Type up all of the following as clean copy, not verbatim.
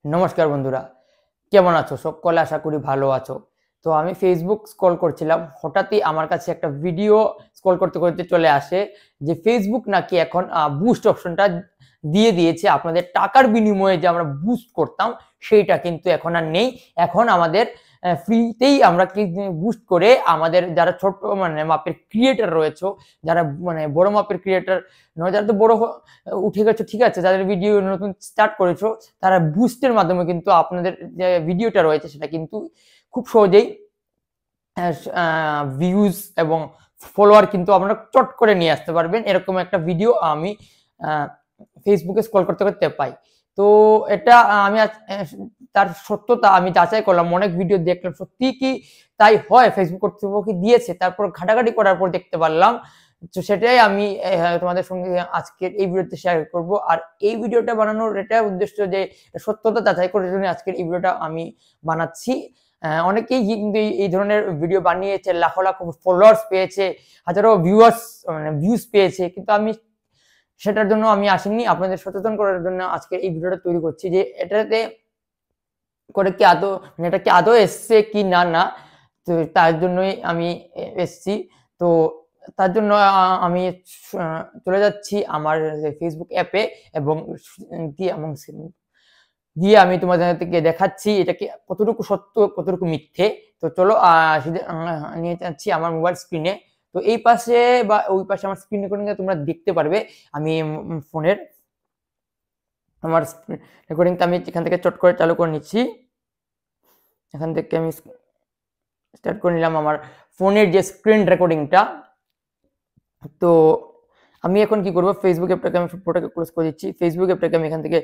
নমস্কার বন্ধুরা, কেমন আছো? সকলে আশা করি ভালো আছো। তো আমি ফেসবুক স্ক্রল করছিলাম, হঠাৎই আমার কাছে একটা ভিডিও স্ক্রল করতে করতে চলে আসে যে ফেসবুক নাকি এখন বুস্ট অপশনটা দিয়ে দিয়েছে। আপনাদের টাকার বিনিময়ে যে আমরা বুস্ট করতাম সেইটা কিন্তু এখন আর নেই। এখন আমাদের ফ্রিতেই আমরা বুস্ট করে আমাদের যারা ছোট মাপের ক্রিয়েটর রয়েছে, যারা বড় মাপের ক্রিয়েটর নয়, যারা তো বড় উঠে গেছে, ঠিক আছে, যাদের ভিডিও নতুন স্টার্ট করেছো, তারা বুস্টের মাধ্যমে কিন্তু আপনাদের যে ভিডিওটা রয়েছে সেটা কিন্তু খুব সহজেই ভিউজ এবং ফলোয়ার কিন্তু আপনারা চট করে নিয়ে আসতে পারবেন। এরকম একটা ভিডিও আমি ফেসবুকে স্ক্রল করতে করতে পাই। তো এটা আমি তার সত্যতা আমি যাচাই করলাম, অনেক ভিডিও দেখলাম, সত্যি কি তাই হয়, ফেসবুক কর্তৃপক্ষ দিয়েছে। তারপর ঘাটাঘাটি করার পর দেখতে পারলাম। তো সেটাই আমি তোমাদের সঙ্গে আজকের এই ভিডিওতে শেয়ার করব। আর এই ভিডিওটা বানানোর এটা উদ্দেশ্য যে সত্যতা যাচাই করার জন্য আজকের এই ভিডিওটা আমি বানাচ্ছি। অনেকেই কিন্তু এই ধরনের ভিডিও বানিয়েছে, লাখো লাখো ফলোয়ার্স পেয়েছে, হাজারো ভিউজ পেয়েছে, কিন্তু আমি সেটার জন্য আমি আসিনি। আপনাদের সচেতন করার জন্য আজকে এই ভিডিওটা তৈরি করছি যে এটাতে করে কি আদৌ এটা কি আদৌ এসছে কি না না। তো তার জন্যই আমি এসছি। তো তার জন্য আমি চলে যাচ্ছি আমার ফেসবুক অ্যাপে এবং গিয়ে আমি তোমাদেরকে দেখাচ্ছি এটা কি কতটুকু সত্য কতটুকু মিথ্যে। তো চলো নিয়ে যাচ্ছি আমার মোবাইল স্ক্রিনে। তো এই পাশে বা ওই পাশে আমার স্ক্রিন রেকর্ডিং তোমরা দেখতে পারবে। আমি ফোনের আমার রেকর্ডিংটা আমি এখান থেকে চট করে চালু করে নিচ্ছি। এখান থেকে আমি স্টার্ট করে নিলাম আমার ফোনের যে স্ক্রিন রেকর্ডিংটা। তো আমি এখন কি করব, ফেসবুক অ্যাপটাকে আমি পুরোটাকে ক্লোজ করে দিচ্ছি। ফেসবুক অ্যাপটাকে আমি এখান থেকে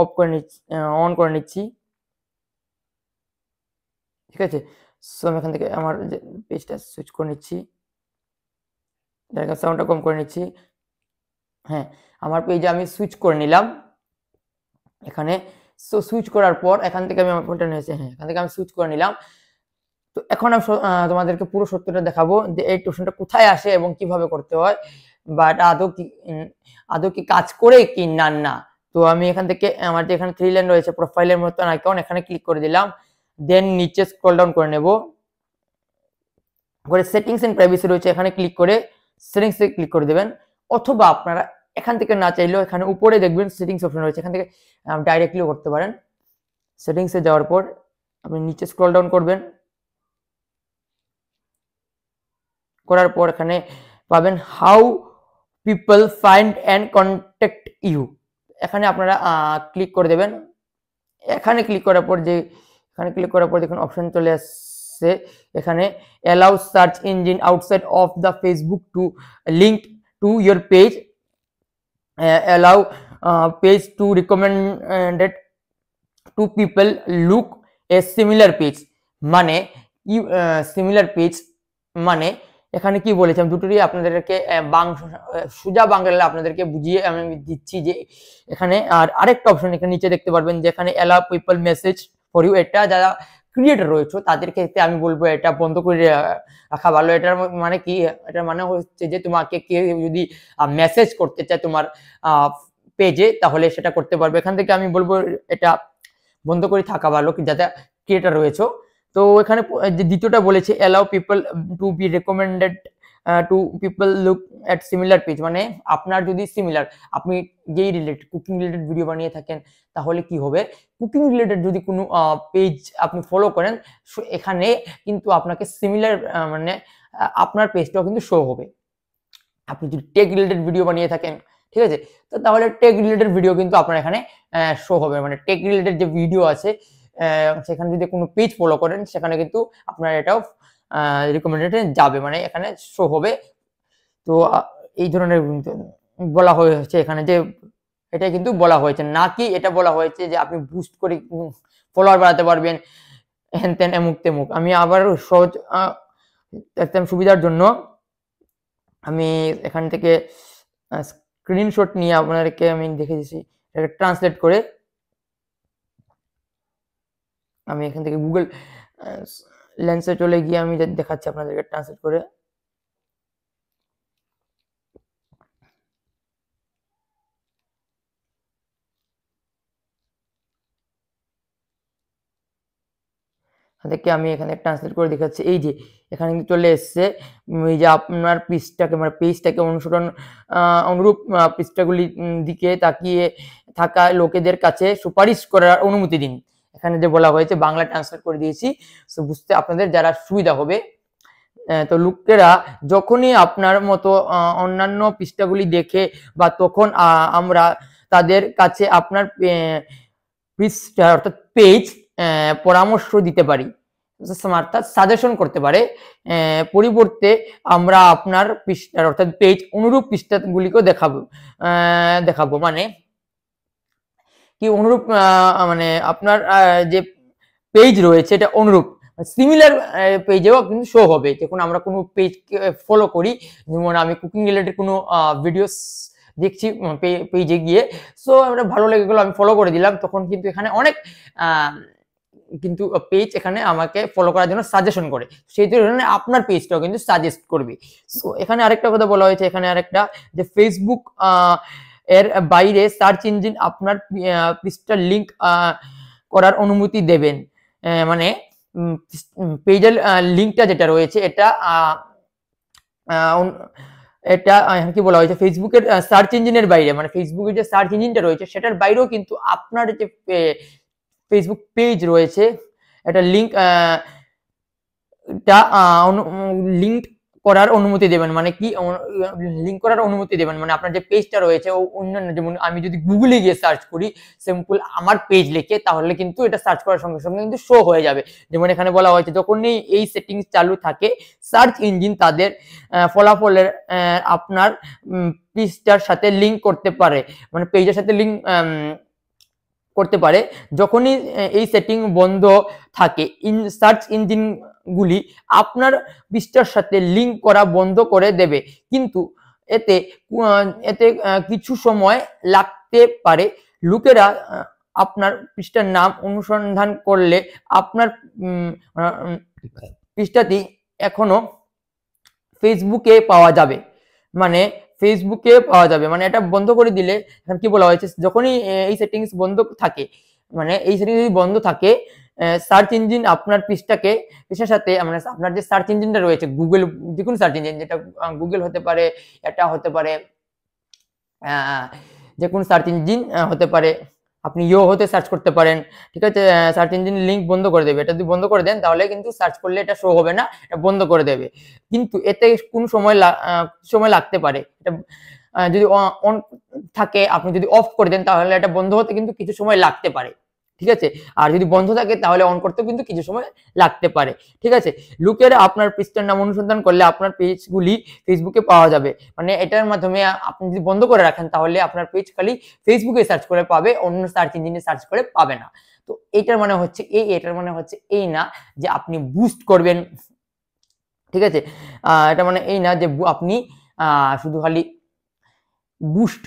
অফ করে নিচ্ছি, অন করে নিচ্ছি, ঠিক আছে। সো আমি এখান থেকে আমার যে পেজটা সুইচ করে নিচ্ছি, সাউন্ডটা কম করে নিচ্ছি। হ্যাঁ, আমার পেজে আমি সুইচ করে নিলাম এখানে। সো সুইচ করার পর এখান থেকে আমি আমার ফোনটা নিয়েছি, হ্যাঁ এখান থেকে আমি সুইচ করে নিলাম। তো এখন আমি তোমাদেরকে পুরো সত্যটা দেখাবো যে এই টিউশনটা কোথায় আসে এবং কিভাবে করতে হয়, বা এটা আদৌ কি কাজ করে কি না না। তো আমি এখান থেকে আমার যে এখানে 3 লাইন রয়েছে প্রোফাইলের মতন আইকন, এখানে ক্লিক করে দিলাম। দেন নিচে স্ক্রল ডাউন করে নেব, করে সেটিংস এন্ড প্রাইভেসি রয়েছে, এখানে ক্লিক করে সেটিংস এ ক্লিক করে দেবেন। অথবা আপনারা এখান থেকে না চাইলেও এখানে উপরে দেখবেন সেটিংস অপশন রয়েছে, এখান থেকে ডাইরেক্টলিও করতে পারেন। সেটিংসে যাওয়ার পর আপনি নিচে স্ক্রল ডাউন করবেন, করার পর এখানে পাবেন how people find and contact you. এখানে আপনারা ক্লিক করে দেবেন। এখানে ক্লিক করার পর দেখুন অপশন চলে আসছে এখানে, allow search engine outside of the Facebook to link to your page, allow page to recommended to people look a similar page. মানে সিমিলার পেজ মানে এখানে কি বলেছি আমি দুটোরই আপনাদেরকে সোজা বাংলা আপনাদেরকে বুঝিয়ে আমি দিচ্ছি যে এখানে আরেকটা অপশন এখানে নিচে দেখতে পারবেন যে এখানে allow people message for you. এটা যারা ক্রিয়েটর রয়েছে তাদের ক্ষেত্রে আমি বলবো এটা বন্ধ করে রাখা ভালো। এটার মানে কি, এটার মানে হচ্ছে যে তোমাকে কেউ যদি মেসেজ করতে চায় তোমার পেজে তাহলে সেটা করতে পারবে। এখান থেকে আমি বলবো এটা বন্ধ করে থাকা ভালো, যাতে ক্রিয়েটর রয়েছে। তো এখানে যে দ্বিতীয়টা বলেছে allow people to be recommended to people look at similar page, মানে আপনার যদি সিমিলার আপনি যেই রিলেটেড কুকিং রিলেটেড ভিডিও বানিয়ে থাকেন তাহলে কি হবে, কুকিং রিলেটেড যদি কোনো পেজ আপনি ফলো করেন এখানে কিন্তু আপনাকে সিমিলার মানে আপনার পেজটাও কিন্তু শো হবে। আপনি যদি টেক রিলেটেড ভিডিও বানিয়ে থাকেন, ঠিক আছে, তো তাহলে টেক রিলেটেড ভিডিও কিন্তু আপনার এখানে শো হবে। মানে টেক রিলেটেড যে ভিডিও আছে সেখানে যদি কোনো পেজ ফলো করেন সেখানে কিন্তু আপনার এটাও রিকমেন্ডেডে যাবে, মানে এখানে শো হবে। তো এই ধরনের বলা হয়েছে এখানে যে এটা কিন্তু বলা হয়েছে, নাকি এটা বলা হয়েছে যে আপনি বুস্ট করে ফলোয়ার বাড়াতে পারবেন হেন তেন এমুক তেমুক। আমি আবার সহজ একদম সুবিধার জন্য আমি এখান থেকে স্ক্রিনশট নিয়ে আপনাদেরকে আমি দেখে দিচ্ছি, এটাকে ট্রান্সলেট করে আমি এখান থেকে গুগল লেন্সে চলে গিয়ে আমি দেখাচ্ছি আপনাদেরকে ট্রান্সলেট করে। থেকে আমি এখানে ট্রান্সলেট করে দেখাচ্ছি। এই যে এখানে কিন্তু চলে এসছে, এই যে আপনার পৃষ্ঠাকে মানে পেজটাকে অনুরূপ পৃষ্ঠাগুলি দিকে তাকিয়ে থাকা লোকেদের কাছে সুপারিশ করার অনুমতি দিন। এখানে যে বলা হয়েছে বাংলা ট্রান্সলেট করে দিয়েছি, সো বুঝতে আপনাদের যারা সুবিধা হবে। তো লোকেরা যখনই আপনার মতো অন্যান্য পৃষ্ঠাগুলি দেখে বা তখন আমরা তাদের কাছে আপনার পৃষ্ঠা অর্থাৎ পেজ পরামর্শ দিতে পারি, অর্থাৎ সাজেশন করতে পারে। পরিবর্তে আমরা আপনার পৃষ্ঠার অর্থাৎ পেজ অনুরূপ পৃষ্ঠাগুলিকেও দেখাবো মানে কি অনুরূপ মানে আপনার যে পেজ রয়েছে এটা অনুরূপ সিমিলার পেজেও কিন্তু শো হবে যখন আমরা কোনো পেজকে ফলো করি। যেমন আমি কুকিং রিলেটেড কোনো ভিডিওস দেখছি পেজে গিয়ে, সো আমরা ভালো লেগে গেলো, আমি ফলো করে দিলাম, তখন কিন্তু এখানে অনেক কিন্তু পেজ এখানে আমাকে ফলো করার জন্য সাজেশন করে, সেই জন্য আপনার পেজটাও কিন্তু সাজেস্ট করবে। সো এখানে আরেকটা কথা বলা হয়েছে, এখানে আরেকটা যে ফেসবুক এর বাইরে সার্চ ইঞ্জিন আপনার পৃষ্ঠার লিঙ্ক করার অনুমতি দেবেন। মানে পেজের লিঙ্কটা যেটা রয়েছে এটা কি বলা হয়েছে, ফেসবুকের সার্চ ইঞ্জিনের বাইরে, মানে ফেসবুকের যে সার্চ ইঞ্জিনটা রয়েছে সেটার বাইরেও কিন্তু আপনার যে ফেসবুক পেজ রয়েছে এটা লিঙ্ক করার অনুমতি দেবেন। মানে কি লিঙ্ক করার অনুমতি দেবেন, মানে আপনার যে পেজটা রয়েছে অন্যান্য, যেমন আমি যদি গুগলে গিয়ে সার্চ করি সিম্পল আমার পেজ লিখে, তাহলে কিন্তু এটা সার্চ করার সঙ্গে সঙ্গে কিন্তু শো হয়ে যাবে। যেমন এখানে বলা হয়েছে যখনই এই সেটিংস চালু থাকে সার্চ ইঞ্জিন তাদের ফলাফলের আপনার পৃষ্ঠার সাথে লিঙ্ক করতে পারে, মানে পেজের সাথে লিঙ্ক করতে পারে। যখনই এই সেটিং বন্ধ থাকে সার্চ ইঞ্জিনগুলি আপনার পৃষ্ঠার সাথে লিঙ্ক করা বন্ধ করে দেবে, কিন্তু এতে কিছু সময় লাগতে পারে। লোকেরা আপনার পৃষ্ঠার নাম অনুসন্ধান করলে আপনার পৃষ্ঠাটি এখনো ফেসবুকে পাওয়া যাবে, মানে ফেসবুকে পাওয়া যাবে। মানে এটা বন্ধ করে দিলে এখন কি বলা হয়েছে, যখনই এই সেটিংস বন্ধ থাকে, মানে এই সেটিংস যদি বন্ধ থাকে সার্চ ইঞ্জিন আপনার পৃষ্ঠার সাথে মানে আপনার যে সার্চ ইঞ্জিনটা রয়েছে গুগল, যে কোনো সার্চ ইঞ্জিন, যেটা গুগল হতে পারে, এটা হতে পারে যে কোনো সার্চ ইঞ্জিন হতে পারে, আপনি হতে সার্চ করতে পারেন, ঠিক আছে। সার্চ ইঞ্জিন লিঙ্ক বন্ধ করে দেবে, এটা যদি বন্ধ করে দেন তাহলে কিন্তু সার্চ করলে এটা শো হবে না, এটা বন্ধ করে দেবে। কিন্তু এতে কোন সময় লাগতে পারে, এটা যদি অন থাকে, আপনি যদি অফ করে দেন তাহলে এটা বন্ধ হতে কিন্তু কিছু সময় লাগতে পারে, ঠিক আছে। আর যদি বন্ধ থাকে তাহলে অন করতে কিন্তু কিছু সময় লাগতে পারে, ঠিক আছে। লোকেরা আপনার পৃষ্ঠার নাম অনুসন্ধান করলে আপনার পেজগুলি ফেসবুকে পাওয়া যাবে, মানে এটার মাধ্যমে আপনি যদি বন্ধ করে রাখেন তাহলে আপনার পেজ খালি ফেসবুকে সার্চ করে পাবে, অন্য সার্চ ইঞ্জিনে সার্চ করে পাবে না। তো এটার মানে হচ্ছে এটার মানে হচ্ছে এই না যে আপনি বুস্ট করবেন, ঠিক আছে। এটা মানে এই না যে আপনি শুধু খালি বুস্ট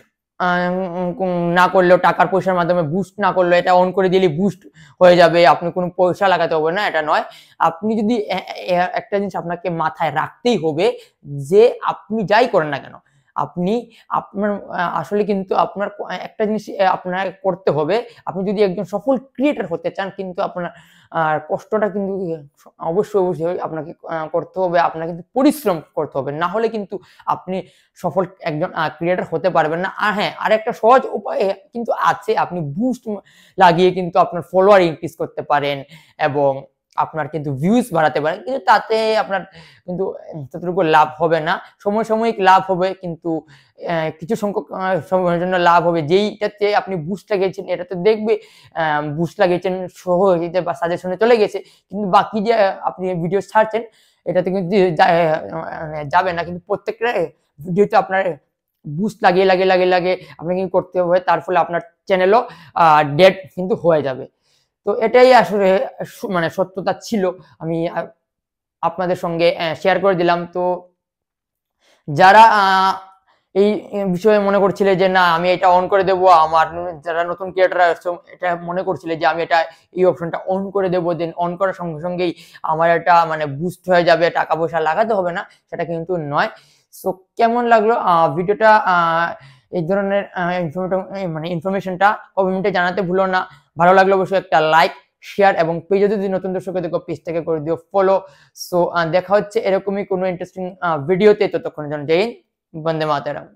না করলেও, টাকার পয়সার মাধ্যমে বুস্ট না করলেও এটা অন করে দিলে বুস্ট হয়ে যাবে, আপনি কোনো পয়সা লাগাতে হবে না, এটা নয়। আপনি যদি একটা জিনিস আপনাকে মাথায় রাখতেই হবে যে আপনি যাই করেন না কেন, আপনার আসলে কিন্তু আপনার একটা জিনিস আপনার করতে হবে। আপনি যদি একজন সফল ক্রিয়েটর হতে চান, কিন্তু আপনার কষ্টটা কিন্তু অবশ্যই আপনাকে করতে হবে, আপনাকে কিন্তু পরিশ্রম করতে হবে, না হলে কিন্তু আপনি সফল একজন ক্রিয়েটর হতে পারবেন না। আর হ্যাঁ, আরেকটা সহজ উপায় কিন্তু আছে, আপনি বুস্ট লাগিয়ে কিন্তু আপনার ফলোয়ার ইনক্রিজ করতে পারেন এবং আপনার কিন্তু ভিউজ বাড়াতে পারেন, কিন্তু তাতে আপনার কিন্তু ততটুকু লাভ হবে না, সাময়িক লাভ হবে, কিন্তু কিছু সংখ্যক সময়ের জন্য লাভ হবে। যেইটাতে আপনি বুস্ট লাগিয়েছেন এটাতে দেখবে বুস্ট লাগিয়েছেন, শো হয়েছে বা সাজেশনে চলে গেছে, কিন্তু বাকি যে আপনি ভিডিও ছাড়ছেন এটাতে কিন্তু যাবে না। কিন্তু প্রত্যেকটা ভিডিওতে আপনার বুস্ট লাগিয়ে আপনাকে করতে হবে, তার ফলে আপনার চ্যানেলও ডেড কিন্তু হয়ে যাবে। তো এটাই আসলে মানে সত্যতা ছিল, আমি আপনাদের সঙ্গে শেয়ার করে দিলাম। তো যারা এই বিষয়ে মনে করছিলে যে না আমি এটা অন করে দেবো, আমার যারা নতুন ক্রিয়েটর এটা মনে করছিলে যে আমি এটা এই অপশনটা অন করে দেবো, দেন অন করার সঙ্গে সঙ্গেই আমার এটা মানে বুস্ট হয়ে যাবে, টাকা পয়সা লাগাতে হবে না, সেটা কিন্তু নয়। সো কেমন লাগলো ভিডিওটা, এই ধরনের ইনফরমেশনটা কমেন্টে জানাতে ভুলো না। ভালো লাগলে অবশ্যই একটা লাইক শেয়ার এবং পেজে যদি নতুন দর্শক দেখো পেজটাকে করে দিও ফলো। সো দেখা হচ্ছে এরকমই কোনো ইন্টারেস্টিং ভিডিওতে, ততক্ষণের জন্য জয় হিন্দ, বন্দে মাতরম।